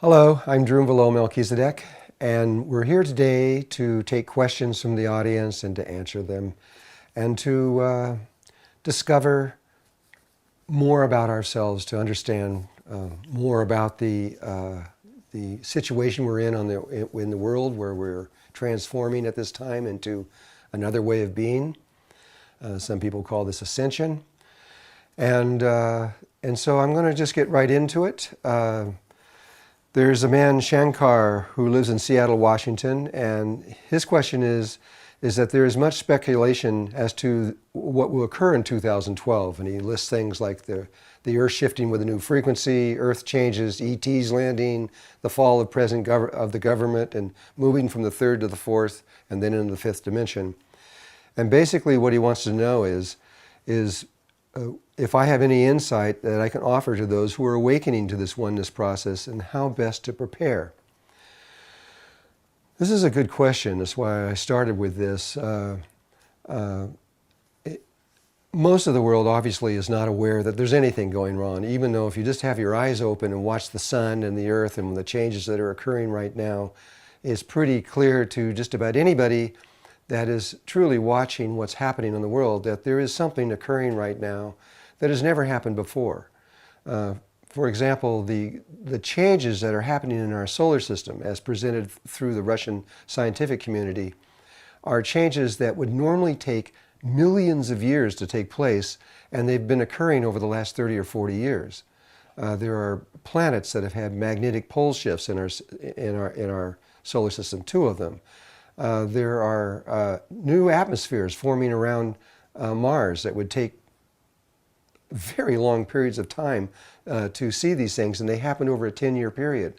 Hello, I'm Drunvalo Melchizedek, and we're here today to take questions from the audience and to answer them and to discover more about ourselves, to understand more about the situation we're in in the world, where we're transforming at this time into another way of being. Some people call this ascension. And so I'm going to just get right into it. There's a man, Shankar, who lives in Seattle, Washington, and his question is that there is much speculation as to what will occur in 2012. And he lists things like the Earth shifting with a new frequency, Earth changes, ETs landing, the fall of the government, and moving from the third to the fourth, and then into the fifth dimension. And basically what he wants to know is if I have any insight that I can offer to those who are awakening to this oneness process and how best to prepare. This is a good question. That's why I started with this. Most of the world obviously is not aware that there's anything going wrong, even though if you just have your eyes open and watch the sun and the earth and the changes that are occurring right now, it's pretty clear to just about anybody that is truly watching what's happening in the world that there is something occurring right now that has never happened before. For example, the changes that are happening in our solar system as presented through the Russian scientific community are changes that would normally take millions of years to take place, and they've been occurring over the last 30 or 40 years. There are planets that have had magnetic pole shifts in our solar system, 2 of them. There are new atmospheres forming around Mars that would take very long periods of time to see these things, and they happen over a 10-year period.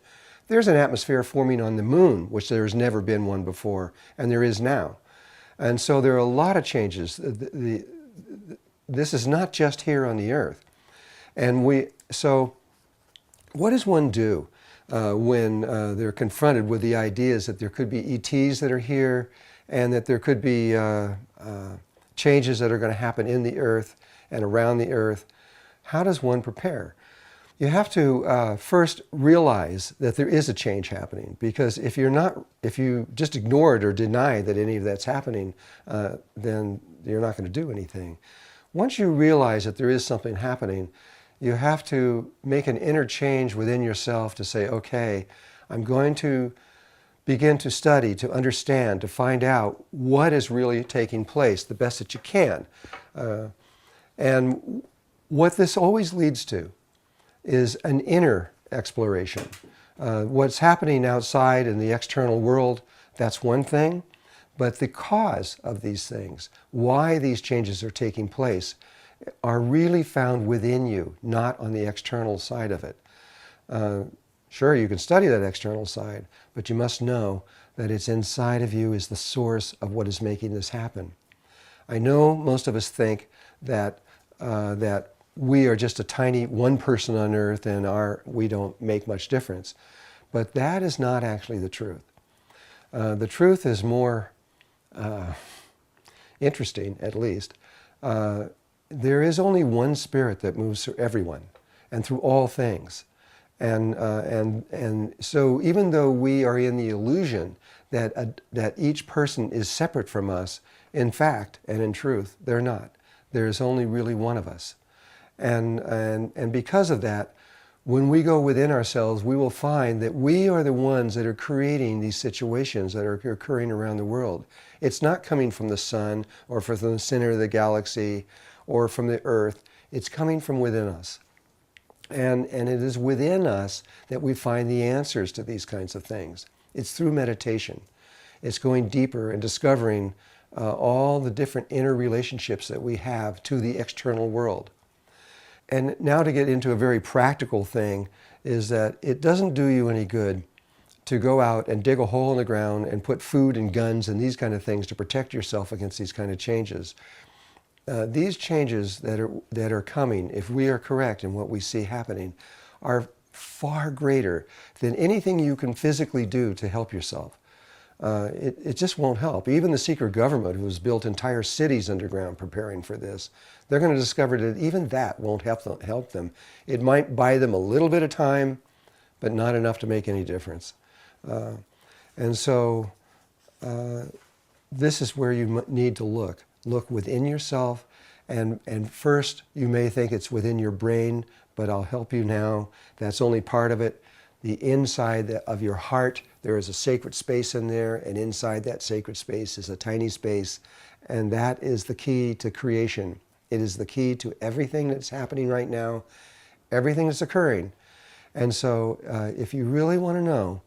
There's an atmosphere forming on the moon, which there's never been one before, and there is now. And so there are a lot of changes. This is not just here on the Earth. So what does one do when they're confronted with the ideas that there could be ETs that are here and that there could be changes that are going to happen in the Earth and around the Earth? How does one prepare? You have to first realize that there is a change happening, because if you just ignore it or deny that any of that's happening, then you're not going to do anything. Once you realize that there is something happening, you have to make an inner change within yourself to say, okay, I'm going to begin to study, to understand, to find out what is really taking place the best that you can. And what this always leads to is an inner exploration. What's happening outside in the external world, that's one thing, but the cause of these things, why these changes are taking place, are really found within you, not on the external side of it. Sure, you can study that external side, but you must know that it's inside of you is the source of what is making this happen. I know most of us think that we are just a tiny one person on Earth and we don't make much difference. But that is not actually the truth. The truth is more interesting, at least. There is only one spirit that moves through everyone and through all things. And so even though we are in the illusion that each person is separate from us, in fact and in truth, they're not. There is only really one of us. And because of that, when we go within ourselves, we will find that we are the ones that are creating these situations that are occurring around the world. It's not coming from the sun or from the center of the galaxy or from the earth. It's coming from within us. And it is within us that we find the answers to these kinds of things. It's through meditation. It's going deeper and discovering all the different interrelationships that we have to the external world. And now to get into a very practical thing is that it doesn't do you any good to go out and dig a hole in the ground and put food and guns and these kind of things to protect yourself against these kind of changes. These changes that are coming, if we are correct in what we see happening, are far greater than anything you can physically do to help yourself. It just won't help. Even the secret government, who has built entire cities underground preparing for this, they're going to discover that even that won't help them. It might buy them a little bit of time, but not enough to make any difference. And so this is where you need to look. Look within yourself, and first you may think it's within your brain, but I'll help you now. That's only part of it. The inside of your heart, there is a sacred space in there, and inside that sacred space is a tiny space, and that is the key to creation. It is the key to everything that's happening right now, everything that's occurring. And so if you really want to know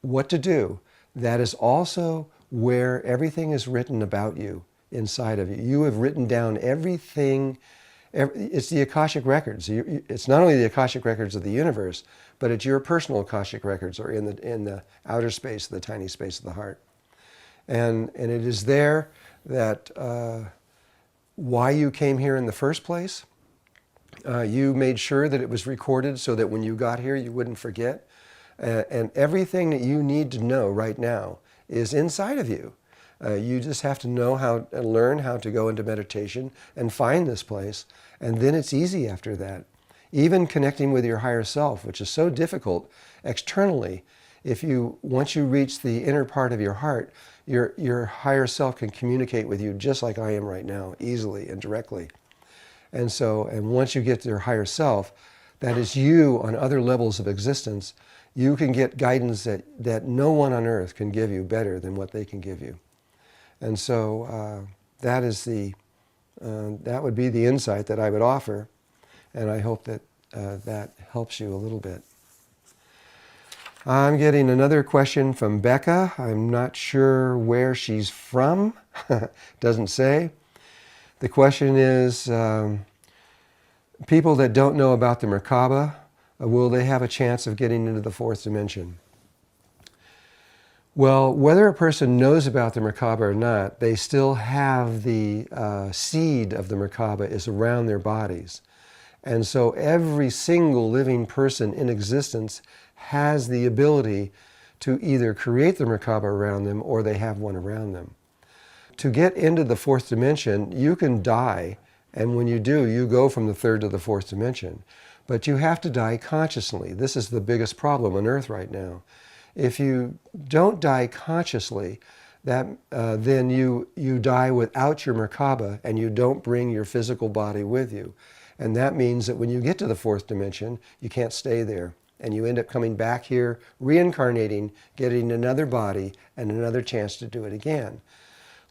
what to do, that is also where everything is written about you inside of you. You have written down everything. It's the Akashic records. It's not only the Akashic records of the universe, but it's your personal Akashic records, or in the outer space, the tiny space of the heart. And it is there that why you came here in the first place. You made sure that it was recorded so that when you got here you wouldn't forget. And everything that you need to know right now is inside of you. You just have to know how and learn how to go into meditation and find this place, and then it's easy after that. Even connecting with your higher self, which is so difficult externally, once you reach the inner part of your heart, your higher self can communicate with you just like I am right now, easily and directly. And once you get to your higher self, that is you on other levels of existence, you can get guidance that no one on earth can give you better than what they can give you. And so that would be the insight that I would offer, and I hope that that helps you a little bit. I'm getting another question from Becca. I'm not sure where she's from. Doesn't say. The question is, people that don't know about the Merkaba, will they have a chance of getting into the fourth dimension? Well, whether a person knows about the Merkaba or not, they still have the seed of the Merkaba is around their bodies. And so every single living person in existence has the ability to either create the Merkaba around them or they have one around them. To get into the fourth dimension, you can die, and when you do, you go from the third to the fourth dimension. But you have to die consciously. This is the biggest problem on Earth right now. If you don't die consciously, then you die without your Merkaba, and you don't bring your physical body with you. And that means that when you get to the fourth dimension, you can't stay there. And you end up coming back here, reincarnating, getting another body, and another chance to do it again.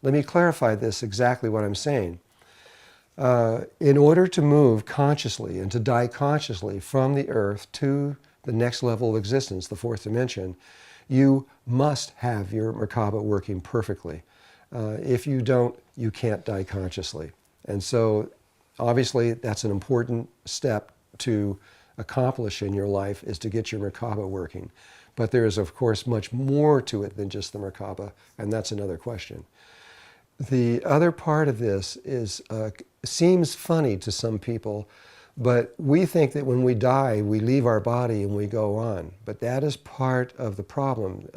Let me clarify this, exactly what I'm saying. In order to move consciously and to die consciously from the earth to the next level of existence, the fourth dimension, you must have your Merkaba working perfectly. If you don't, you can't die consciously. And so obviously that's an important step to accomplish in your life, is to get your Merkaba working. But there is, of course, much more to it than just the Merkaba, and that's another question. The other part of this seems funny to some people, but we think that when we die, we leave our body and we go on. But that is part of the problem.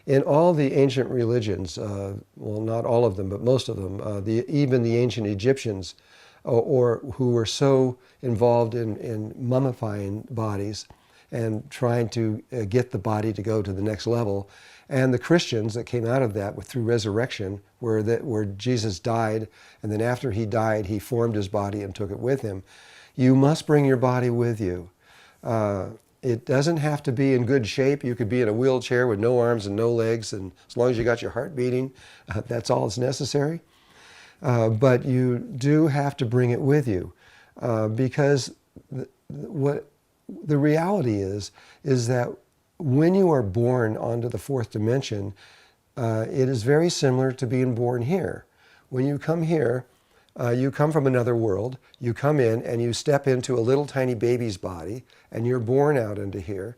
In all the ancient religions, well, not all of them, but most of them, even the ancient Egyptians, or who were so involved in mummifying bodies and trying to get the body to go to the next level, and the Christians that came out of that through resurrection, where Jesus died, and then after he died, he formed his body and took it with him. You must bring your body with you. It doesn't have to be in good shape. You could be in a wheelchair with no arms and no legs, and as long as you got your heart beating, that's all that's necessary. But you do have to bring it with you, because what the reality is that when you are born onto the fourth dimension, it is very similar to being born here. When you come here, you come from another world, you come in and you step into a little tiny baby's body, and you're born out into here,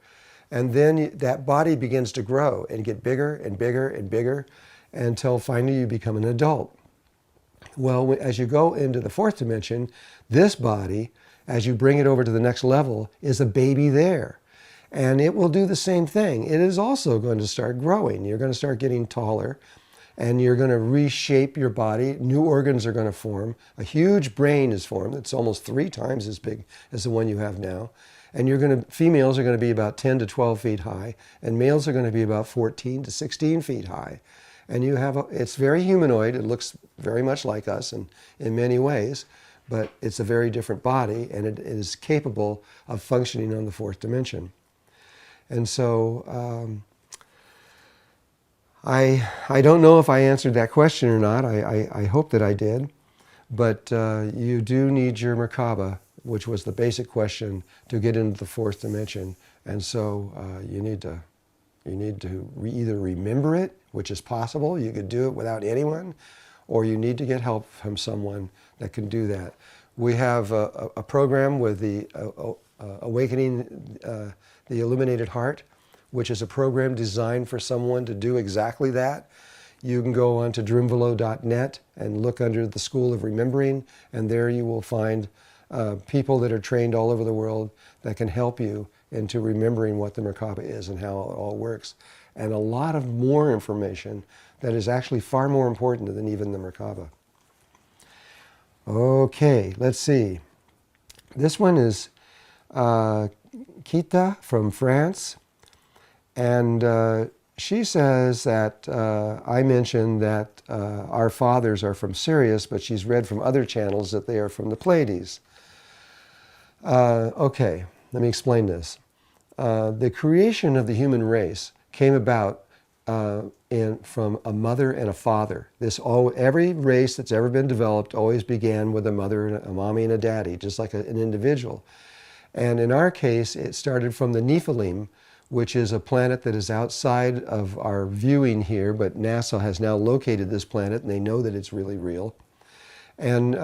and then that body begins to grow and get bigger and bigger and bigger until finally you become an adult. Well, as you go into the fourth dimension, this body, as you bring it over to the next level, is a baby there. And it will do the same thing. It is also going to start growing. You're going to start getting taller, and you're going to reshape your body. New organs are going to form. A huge brain is formed. It's almost 3 times as big as the one you have now. And females are going to be about 10 to 12 feet high, and males are going to be about 14 to 16 feet high. And it's very humanoid. It looks very much like us in many ways, but it's a very different body, and it is capable of functioning on the fourth dimension. And so I don't know if I answered that question or not. I hope that I did. But you do need your Merkaba, which was the basic question, to get into the fourth dimension. And so you need to either remember it, which is possible. You could do it without anyone, or you need to get help from someone that can do that. We have a program with the Awakening the Illuminated Heart, which is a program designed for someone to do exactly that. You can go on to drunvalo.net and look under the School of Remembering, and there you will find people that are trained all over the world that can help you into remembering what the Merkaba is and how it all works. And a lot of more information that is actually far more important than even the Merkaba. Okay, let's see. This one is Kita from France, and she says that I mentioned that our fathers are from Sirius, but she's read from other channels that they are from the Pleiades. Okay, let me explain this. The creation of the human race came about from a mother and a father. Every race that's ever been developed always began with a mother, and a mommy and a daddy, just like an individual. And in our case, it started from the Nephilim, which is a planet that is outside of our viewing here, but NASA has now located this planet, and they know that it's really real. And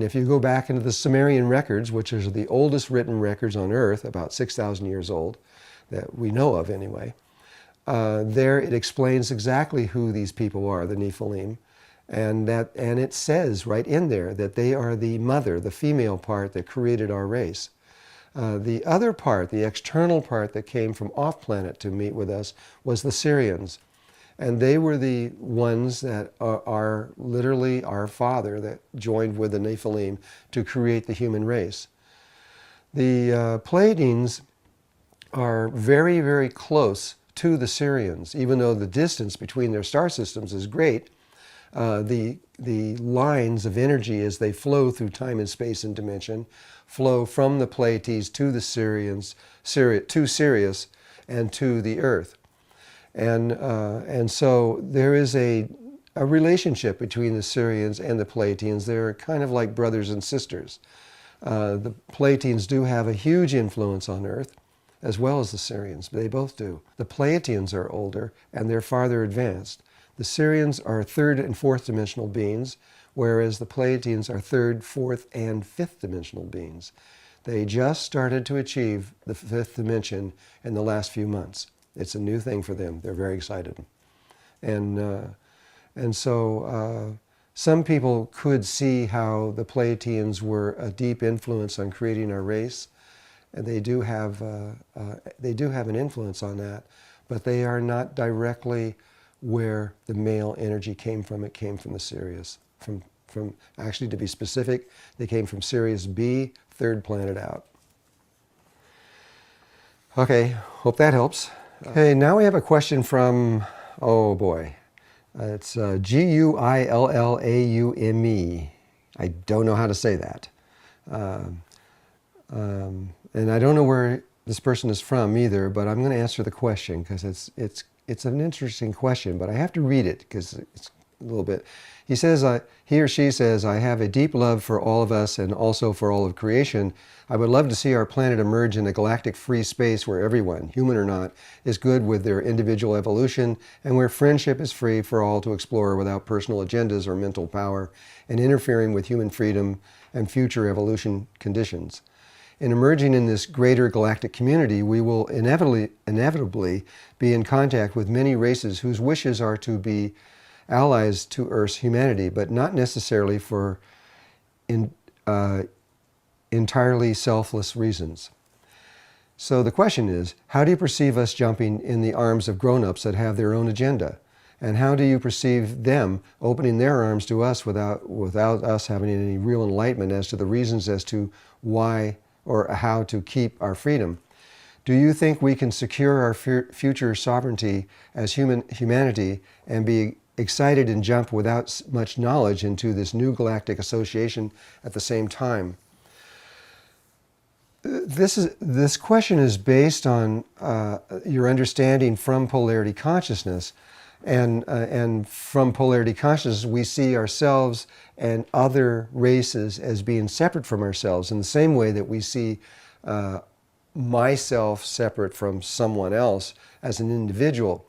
if you go back into the Sumerian records, which are the oldest written records on Earth, about 6,000 years old, that we know of anyway, there it explains exactly who these people are, the Nephilim, and it says right in there that they are the mother, the female part that created our race. The other part, the external part that came from off-planet to meet with us, was the Syrians. And they were the ones that are literally our father that joined with the Nephilim to create the human race. The Pleiadians are very, very close to the Syrians, even though the distance between their star systems is great. The lines of energy as they flow through time and space and dimension flow from the Pleiades to the Syrians, to Sirius, and to the Earth. And so there is a relationship between the Syrians and the Pleiadians. They're kind of like brothers and sisters. The Pleiadians do have a huge influence on Earth, as well as the Syrians. They both do. The Pleiadians are older, and they're farther advanced. The Syrians are third and fourth dimensional beings, whereas the Pleiadians are third, fourth, and fifth dimensional beings. They just started to achieve the fifth dimension in the last few months. It's a new thing for them. They're very excited. And so some people could see how the Pleiadians were a deep influence on creating our race. And they do have an influence on that, but they are not directly where the male energy came from. It came from the Sirius. From actually, to be specific, they came from Sirius B, third planet out. Okay, hope that helps. Okay, now we have a question from, oh boy, it's Guillaume. I don't know how to say that. And I don't know where this person is from either, but I'm going to answer the question because it's an interesting question, but I have to read it because it's a little bit. He says, he or she says, I have a deep love for all of us and also for all of creation. I would love to see our planet emerge in a galactic free space where everyone, human or not, is good with their individual evolution and where friendship is free for all to explore without personal agendas or mental power and interfering with human freedom and future evolution conditions. In emerging in this greater galactic community, we will inevitably be in contact with many races whose wishes are to be allies to Earth's humanity, but not necessarily for entirely selfless reasons. So the question is, how do you perceive us jumping in the arms of grown-ups that have their own agenda? And how do you perceive them opening their arms to us without us having any real enlightenment as to the reasons as to why or how to keep our freedom. Do you think we can secure our future sovereignty as humanity and be excited and jump without much knowledge into this new galactic association at the same time? This question is based on your understanding from polarity consciousness. And from polarity consciousness, we see ourselves and other races as being separate from ourselves in the same way that we see myself separate from someone else as an individual.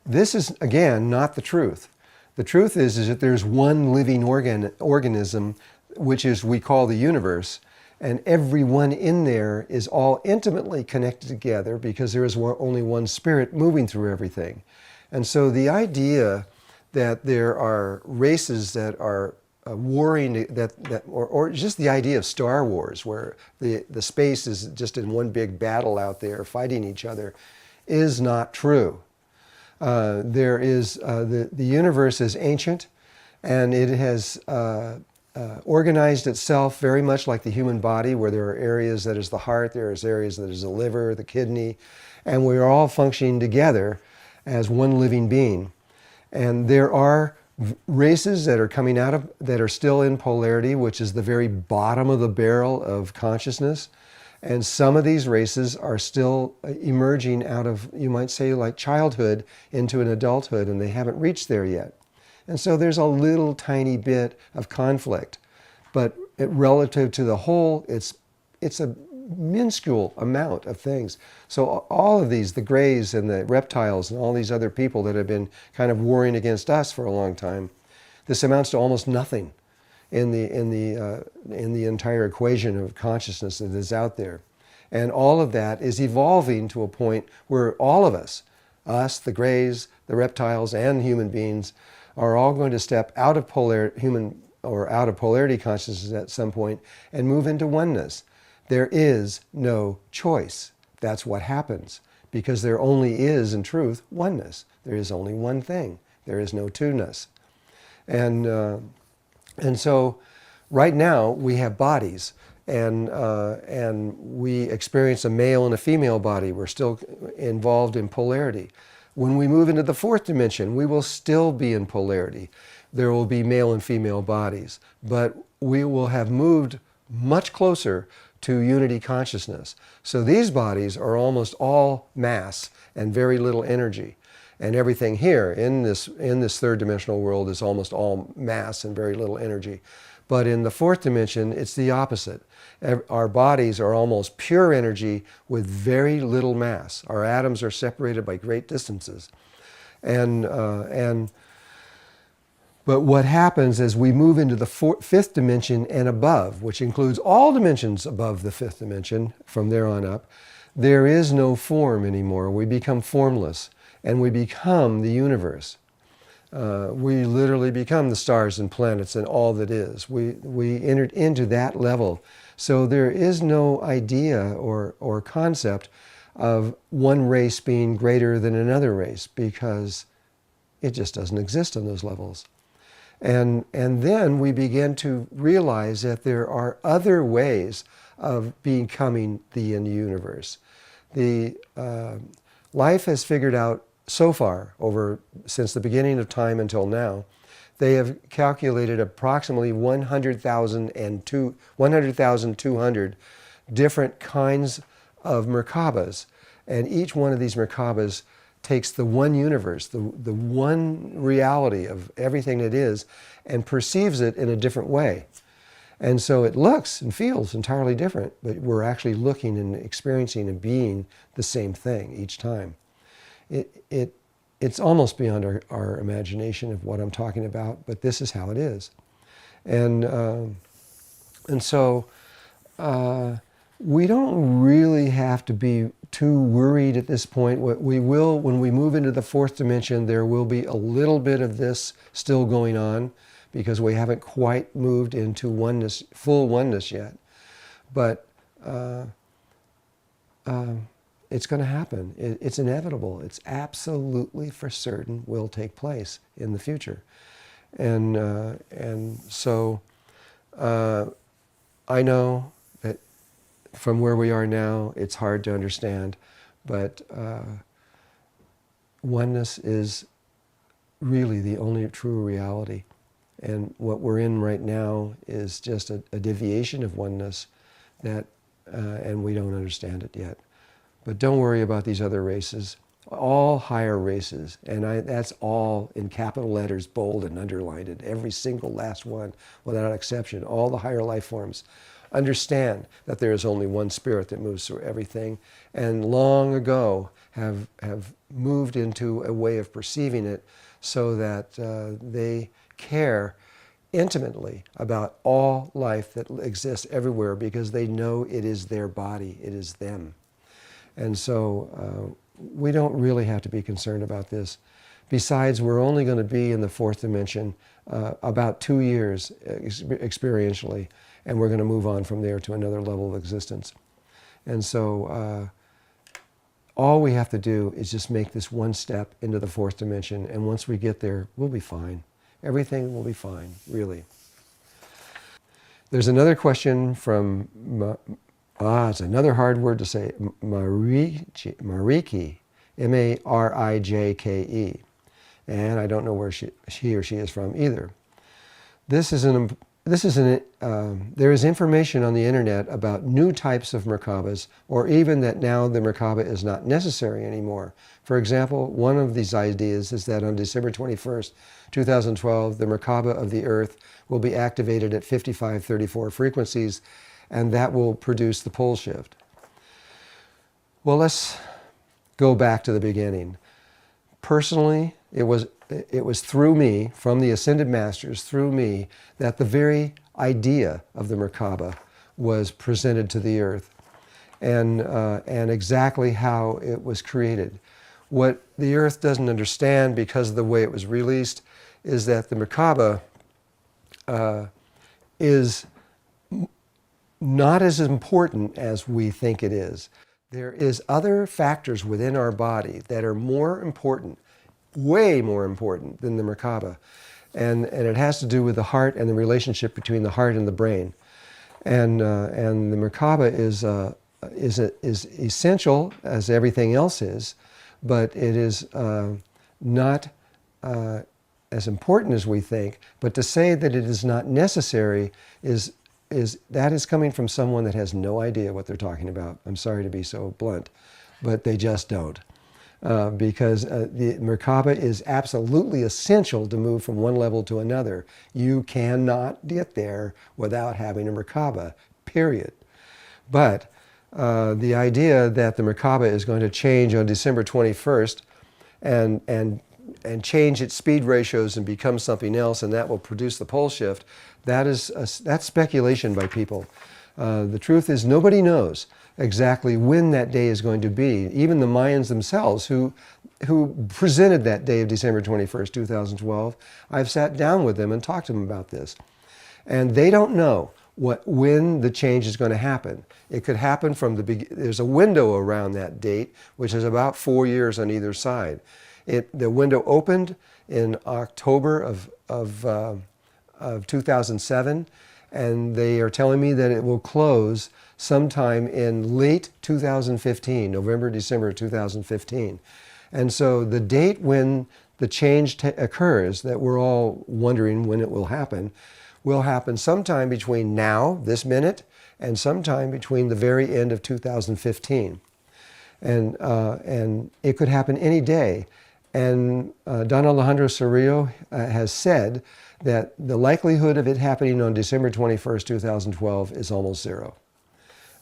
This is, again, not the truth. The truth is that there's one living organism, which is we call the universe, and everyone in there is all intimately connected together because there is only one spirit moving through everything. And so the idea that there are races that are warring, or just the idea of Star Wars, where the space is just in one big battle out there fighting each other, is not true. The universe is ancient, and it has organized itself very much like the human body, where there are areas that is the heart, there is areas that is the liver, the kidney, and we are all functioning together as one living being. And there are races that are coming out of, that are still in polarity, which is the very bottom of the barrel of consciousness. And some of these races are still emerging out of, you might say, like childhood into an adulthood, and they haven't reached there yet. And so there's a little tiny bit of conflict, but relative to the whole, it's a minuscule amount of things. So all of these, the greys and the reptiles and all these other people that have been kind of warring against us for a long time, this amounts to almost nothing in the entire equation of consciousness that is out there. And all of that is evolving to a point where all of us, the greys, the reptiles, and human beings, are all going to step out of out of polarity consciousness at some point and move into oneness. There is no choice. That's what happens, because there only is, in truth, oneness. There is only one thing. There is no two-ness. And so right now we have bodies, and we experience a male and a female body. We're still involved in polarity. When we move into the fourth dimension, we will still be in polarity. There will be male and female bodies, but we will have moved much closer to unity consciousness. So these bodies are almost all mass and very little energy. And everything here in this third dimensional world is almost all mass and very little energy. But in the fourth dimension, it's the opposite. Our bodies are almost pure energy with very little mass. Our atoms are separated by great distances. But what happens as we move into the fifth dimension and above, which includes all dimensions above the fifth dimension from there on up, there is no form anymore. We become formless, and we become the universe. We literally become the stars and planets and all that is. We entered into that level. So there is no idea or concept of one race being greater than another race, because it just doesn't exist on those levels. And then we begin to realize that there are other ways of becoming the end universe. Life has figured out so far, since the beginning of time until now, they have calculated approximately 100,200 different kinds of Merkabas. And each one of these Merkabas takes the one universe, the one reality of everything that is, and perceives it in a different way. And so it looks and feels entirely different, but we're actually looking and experiencing and being the same thing each time. It's almost beyond our imagination of what I'm talking about, but this is how it is. And so we don't really have to be too worried at this point. What we will, when we move into the fourth dimension, there will be a little bit of this still going on, because we haven't quite moved into oneness, full oneness yet. But it's going to happen. It's inevitable. It's absolutely for certain will take place in the future. And so I know that from where we are now, it's hard to understand, but oneness is really the only true reality. And what we're in right now is just a deviation of oneness that, and we don't understand it yet. But don't worry about these other races. All higher races, and that's all in capital letters, bold and underlined, every single last one, without exception, all the higher life forms understand that there is only one spirit that moves through everything, and long ago have moved into a way of perceiving it so that they care intimately about all life that exists everywhere because they know it is their body, it is them. And so we don't really have to be concerned about this. Besides, we're only going to be in the fourth dimension about 2 years experientially, and we're going to move on from there to another level of existence. And so all we have to do is just make this one step into the fourth dimension, and once we get there, we'll be fine. Everything will be fine, really. There's another question from, it's another hard word to say, Marike, M-A-R-I-J-K-E. And I don't know where she or she is from either. There is information on the internet about new types of Merkabas, or even that now the Merkaba is not necessary anymore. For example, one of these ideas is that on December 21st, 2012, the Merkaba of the Earth will be activated at 5534 frequencies, and that will produce the pole shift. Well, let's go back to the beginning. Personally, it was through me, from the Ascended Masters, through me, that the very idea of the Merkaba was presented to the earth, and exactly how it was created. What the earth doesn't understand, because of the way it was released, is that the Merkaba is not as important as we think it is. There is other factors within our body that are more important, way more important than the Merkaba. And it has to do with the heart and the relationship between the heart and the brain. And the Merkaba is essential, as everything else is, but it is not as important as we think. But to say that it is not necessary is coming from someone that has no idea what they're talking about. I'm sorry to be so blunt, but they just don't. Because the Merkaba is absolutely essential to move from one level to another. You cannot get there without having a Merkaba, period. But the idea that the Merkaba is going to change on December 21st and change its speed ratios and become something else, and that will produce the pole shift, that's speculation by people. The truth is, nobody knows exactly when that day is going to be. Even the Mayans themselves, who presented that day of December 21st, 2012, I've sat down with them and talked to them about this. And they don't know when the change is going to happen. It could happen from the beginning. There's a window around that date, which is about 4 years on either side. The window opened in October of 2007, and they are telling me that it will close sometime in late 2015, November, December 2015. And so the date when the change occurs, that we're all wondering when it will happen sometime between now, this minute, and sometime between the very end of 2015. And it could happen any day. And Don Alejandro Cerrillo has said that the likelihood of it happening on December 21st, 2012 is almost zero.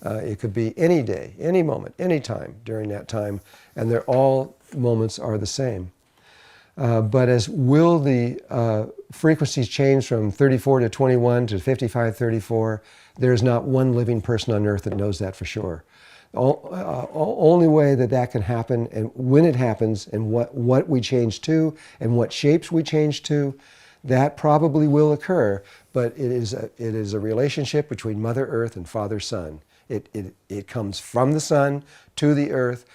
It could be any day, any moment, any time during that time, and all moments are the same. But will the frequencies change from 34 to 21 to 5534? There's not one living person on earth that knows that for sure. Only way that can happen, and when it happens, and what we change to, and what shapes we change to, that probably will occur. But it is a relationship between Mother Earth and Father Sun. It comes from the sun to the earth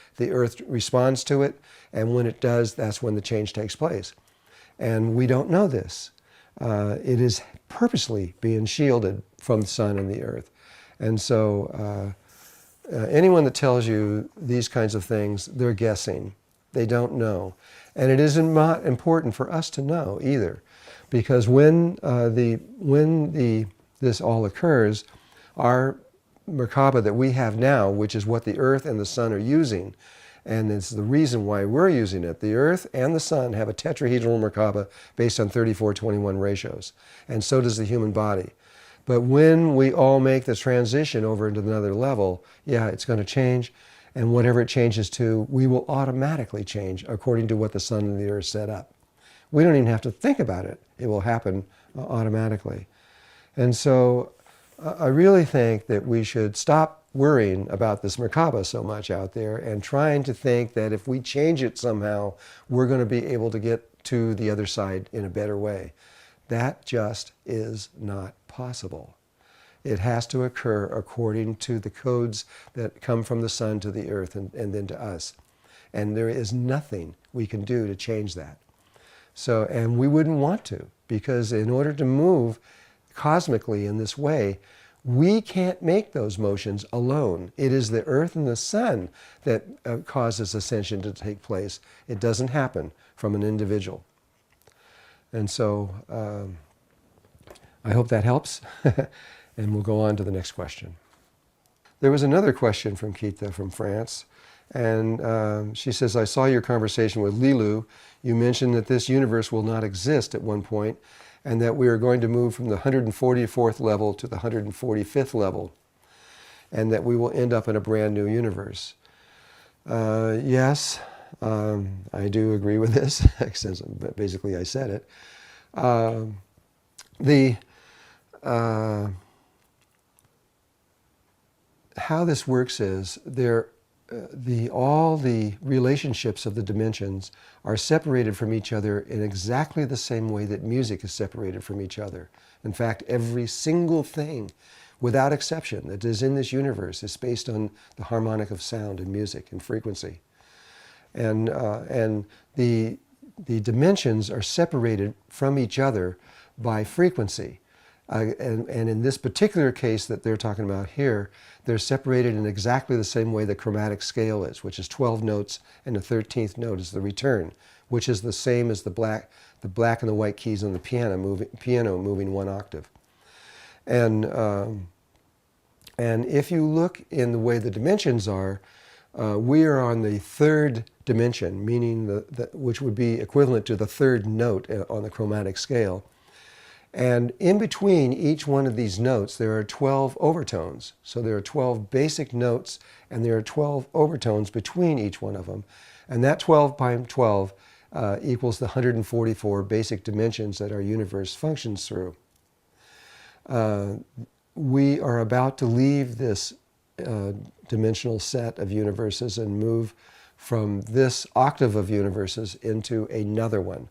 responds to it, and when it does, that's when the change takes place. And we don't know this. It is purposely being shielded from the sun and the earth. And so anyone that tells you these kinds of things, they're guessing. They don't know. And it isn't important for us to know either, because when this all occurs, our Merkaba that we have now, which is what the Earth and the Sun are using, and it's the reason why we're using it. The Earth and the Sun have a tetrahedral Merkaba based on 34:21 ratios, and so does the human body. But when we all make the transition over into another level, yeah, it's going to change, and whatever it changes to, we will automatically change according to what the Sun and the Earth set up. We don't even have to think about it. It will happen automatically. And so I really think that we should stop worrying about this Merkaba so much out there and trying to think that if we change it somehow, we're going to be able to get to the other side in a better way. That just is not possible. It has to occur according to the codes that come from the Sun to the Earth and then to us. And there is nothing we can do to change that. So, and we wouldn't want to, because in order to move cosmically in this way, we can't make those motions alone. It is the Earth and the Sun that causes ascension to take place. It doesn't happen from an individual. And so I hope that helps. And we'll go on to the next question. There was another question from Kita from France. And she says, I saw your conversation with Lilu. You mentioned that this universe will not exist at one point, and that we are going to move from the 144th level to the 145th level, and that we will end up in a brand new universe. Yes, I do agree with this, since basically I said it. How this works is all the relationships of the dimensions are separated from each other in exactly the same way that music is separated from each other. In fact, every single thing, without exception, that is in this universe is based on the harmonic of sound and music and frequency. And the dimensions are separated from each other by frequency. And in this particular case that they're talking about here, they're separated in exactly the same way the chromatic scale is, which is 12 notes, and the 13th note is the return, which is the same as the black and the white keys on the piano moving one octave. And if you look in the way the dimensions are, we are on the third dimension, meaning which would be equivalent to the third note on the chromatic scale. And in between each one of these notes, there are 12 overtones. So there are 12 basic notes, and there are 12 overtones between each one of them. And that 12 times 12 equals the 144 basic dimensions that our universe functions through. We are about to leave this dimensional set of universes and move from this octave of universes into another one.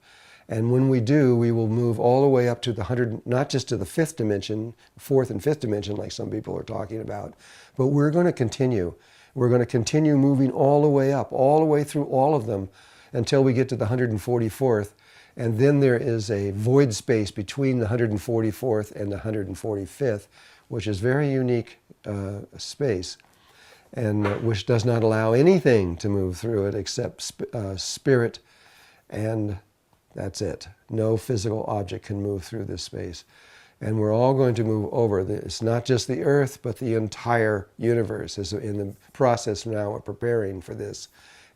And when we do, we will move all the way up to the not just to the fifth dimension, fourth and fifth dimension, like some people are talking about, but we're going to continue. We're going to continue moving all the way up, all the way through all of them until we get to the 144th. And then there is a void space between the 144th and the 145th, which is very unique space, and which does not allow anything to move through it except spirit, and that's it. No physical object can move through this space. And we're all going to move over. It's not just the Earth, but the entire universe is in the process now of preparing for this.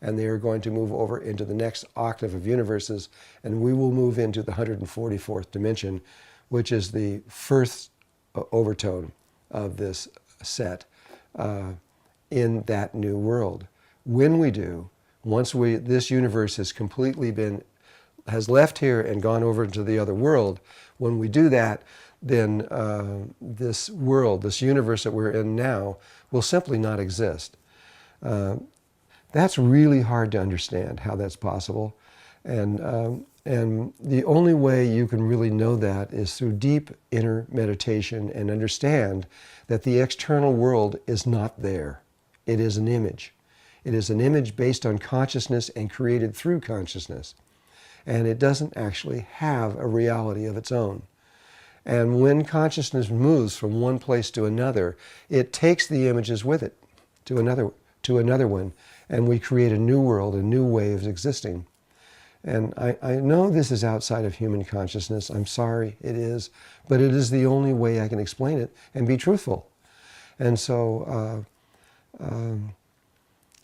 And they are going to move over into the next octave of universes, and we will move into the 144th dimension, which is the first overtone of this set in that new world. When we do, once this universe has completely has left here and gone over into the other world, when we do that, then this world, this universe that we're in now, will simply not exist. That's really hard to understand how that's possible. And the only way you can really know that is through deep inner meditation and understand that the external world is not there. It is an image. It is an image based on consciousness and created through consciousness. And it doesn't actually have a reality of its own. And when consciousness moves from one place to another, it takes the images with it. to another one, and we create a new world, a new way of existing. And I know this is outside of human consciousness. I'm sorry, it is. But it is the only way I can explain it and be truthful. And so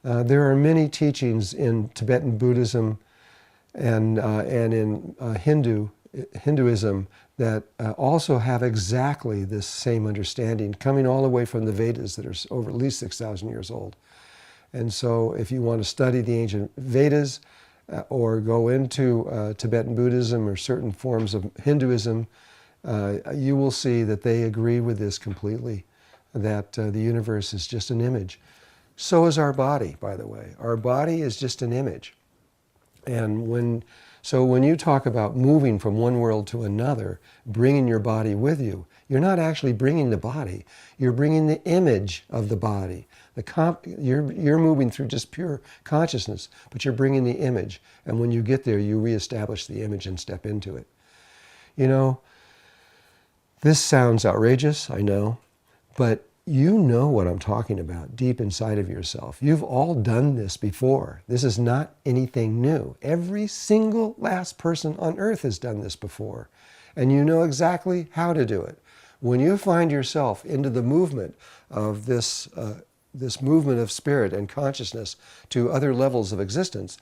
there are many teachings in Tibetan Buddhism and in Hinduism that also have exactly this same understanding, coming all the way from the Vedas that are over at least 6,000 years old. And so if you want to study the ancient Vedas or go into Tibetan Buddhism or certain forms of Hinduism, you will see that they agree with this completely, that the universe is just an image. So is our body, by the way. Our body is just an image. And when you talk about moving from one world to another, bringing your body with you, you're not actually bringing the body. You're bringing the image of the body. You're moving through just pure consciousness, but you're bringing the image. And when you get there, you reestablish the image and step into it. You know, this sounds outrageous, I know, but you know what I'm talking about deep inside of yourself. You've all done this before. This is not anything new. Every single last person on earth has done this before. And you know exactly how to do it. When you find yourself into the movement of this movement of spirit and consciousness to other levels of existence,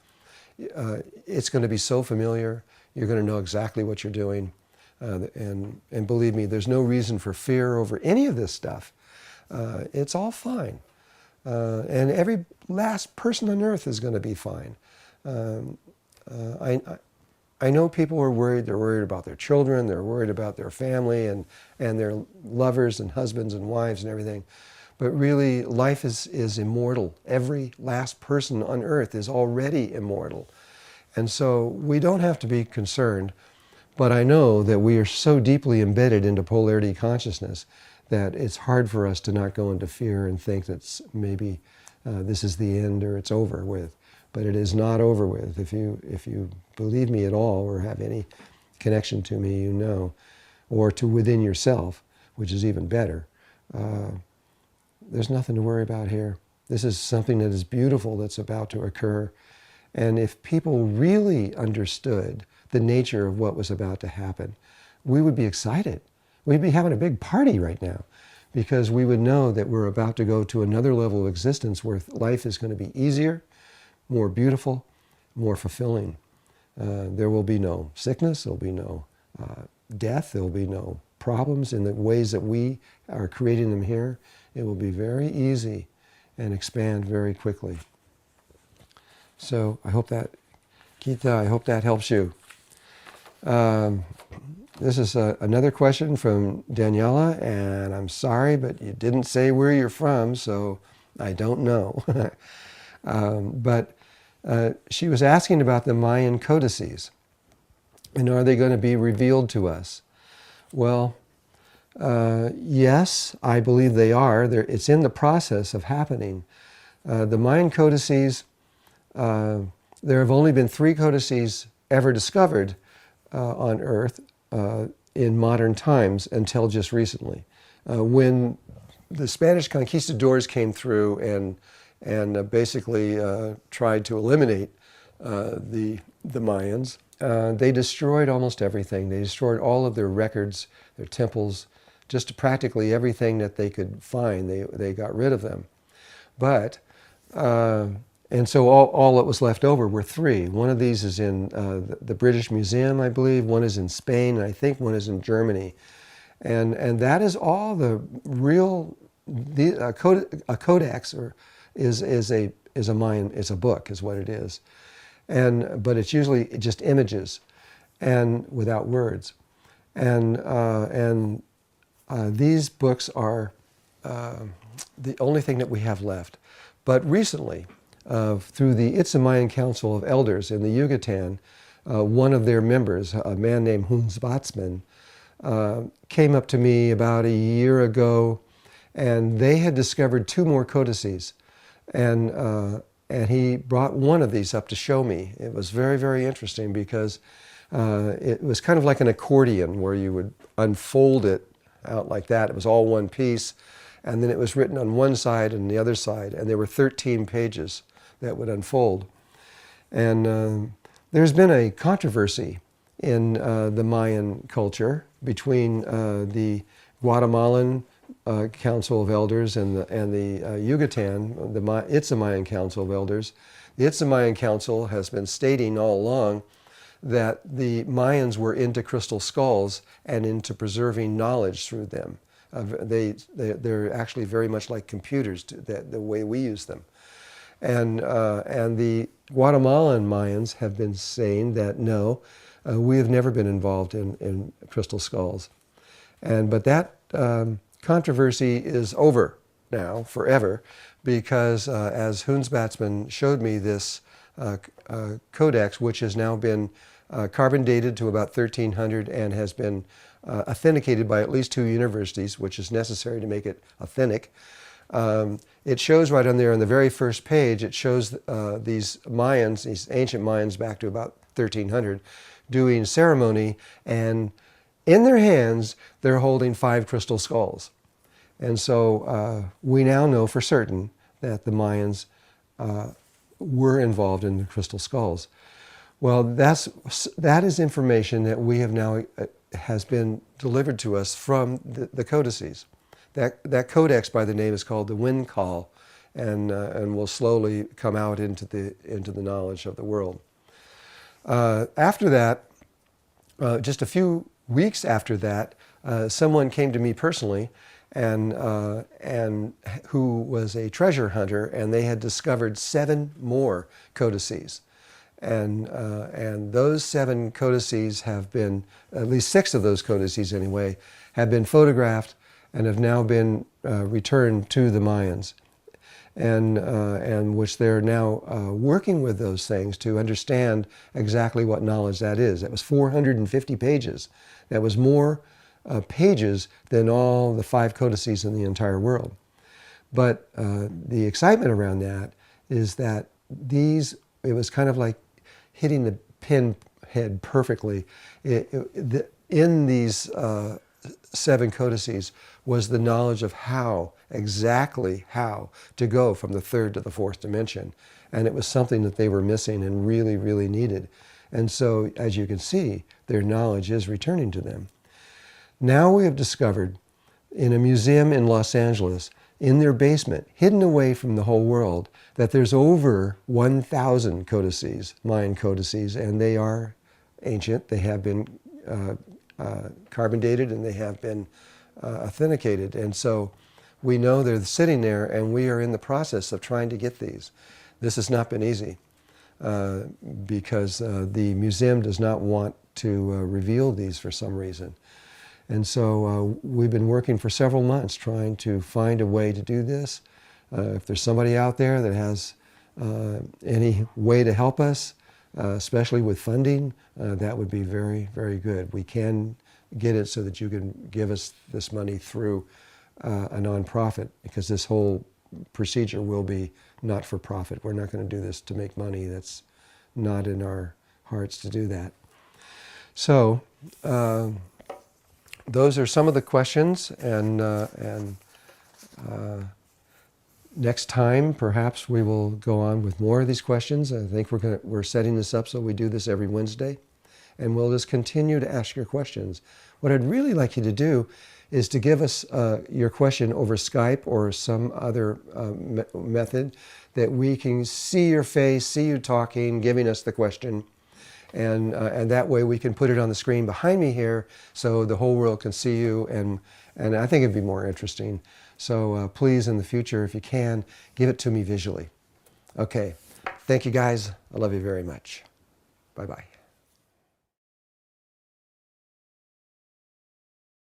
it's going to be so familiar. You're going to know exactly what you're doing. And believe me, there's no reason for fear over any of this stuff. It's all fine. And every last person on earth is going to be fine. I know people are worried. They're worried about their children. They're worried about their family and their lovers and husbands and wives and everything. But really, life is immortal. Every last person on earth is already immortal. And so we don't have to be concerned. But I know that we are so deeply embedded into polarity consciousness that it's hard for us to not go into fear and think that maybe this is the end or it's over with. But it is not over with. If you believe me at all or have any connection to me, you know, or to within yourself, which is even better, there's nothing to worry about here. This is something that is beautiful that's about to occur. And if people really understood the nature of what was about to happen, we would be excited. We'd be having a big party right now because we would know that we're about to go to another level of existence where life is going to be easier, more beautiful, more fulfilling. There will be no sickness, there will be no death, there will be no problems in the ways that we are creating them here. It will be very easy and expand very quickly. So I hope that, Gita, I hope that helps you. This is another question from Daniela, and I'm sorry, but you didn't say where you're from, so I don't know. But she was asking about the Mayan codices, and are they going to be revealed to us? Well, yes, I believe they are. It's in the process of happening. The Mayan codices, there have only been 3 codices ever discovered on Earth in modern times until just recently. When the Spanish conquistadors came through and basically tried to eliminate the Mayans, they destroyed almost everything. They destroyed all of their records, their temples, just practically everything that they could find. They got rid of them. But and so all that was left over were 3. One of these is in the British Museum, I believe. One is in Spain, and I think one is in Germany. And that is all the real, a codex is a Mayan, it's a book, is what it is. But it's usually just images and without words. And these books are the only thing that we have left. But recently, through the Itza Mayan Council of Elders in the Yucatan, one of their members, a man named Hunzbatsman, came up to me about a year ago, and they had discovered 2 more codices. And he brought one of these up to show me. It was very, very interesting because it was kind of like an accordion where you would unfold it out like that. It was all one piece. and then it was written on one side and the other side, and there were 13 pages that would unfold. And there's been a controversy in the Mayan culture between the Guatemalan Council of Elders and the Yucatan, it's a Mayan Council of Elders. The It's a Mayan Council has been stating all along that the Mayans were into crystal skulls and into preserving knowledge through them. They're actually very much like computers, the way we use them. And the Guatemalan Mayans have been saying that no, we have never been involved in crystal skulls. But that controversy is over now, forever, because as Hoonsbatsman showed me this codex, which has now been carbon dated to about 1300 and has been authenticated by at least 2 universities, which is necessary to make it authentic. It shows right on there on the very first page, it shows these Mayans, these ancient Mayans back to about 1300, doing ceremony, and in their hands they're holding 5 crystal skulls. And so we now know for certain that the Mayans were involved in the crystal skulls. Well, that is information that we have now has been delivered to us from the codices. That codex by the name is called the Wind Call, and will slowly come out into the knowledge of the world. After that, just a few weeks after that, someone came to me personally, and who was a treasure hunter, and they had discovered 7 more codices. And those 7 codices have been, at least 6 of those codices anyway, have been photographed and have now been returned to the Mayans, and which they're now working with those things to understand exactly what knowledge that is. That was 450 pages. That was more pages than all the 5 codices in the entire world. But the excitement around that is that it was kind of like hitting the pinhead perfectly. In these 7 codices was the knowledge of exactly how to go from the 3rd to the 4th dimension. And it was something that they were missing and really, really needed. And so, as you can see, their knowledge is returning to them. Now we have discovered in a museum in Los Angeles, in their basement, hidden away from the whole world, that there's over 1,000 codices, Mayan codices, and they are ancient. They have been carbon dated, and they have been authenticated. And so we know they're sitting there, and we are in the process of trying to get these. This has not been easy because the museum does not want to reveal these for some reason. And so we've been working for several months trying to find a way to do this. If there's somebody out there that has any way to help us, especially with funding, that would be very, very good. We can get it so that you can give us this money through a nonprofit, because this whole procedure will be not for profit. We're not going to do this to make money. That's not in our hearts to do that. So those are some of the questions, and next time perhaps we will go on with more of these questions. I think we're setting this up so we do this every Wednesday, and we'll just continue to ask your questions. What I'd really like you to do is to give us your question over Skype or some other method that we can see your face, see you talking, giving us the question. And that way we can put it on the screen behind me here so the whole world can see you, and I think it'd be more interesting. So please, in the future, if you can, give it to me visually. Okay, thank you guys. I love you very much. Bye-bye.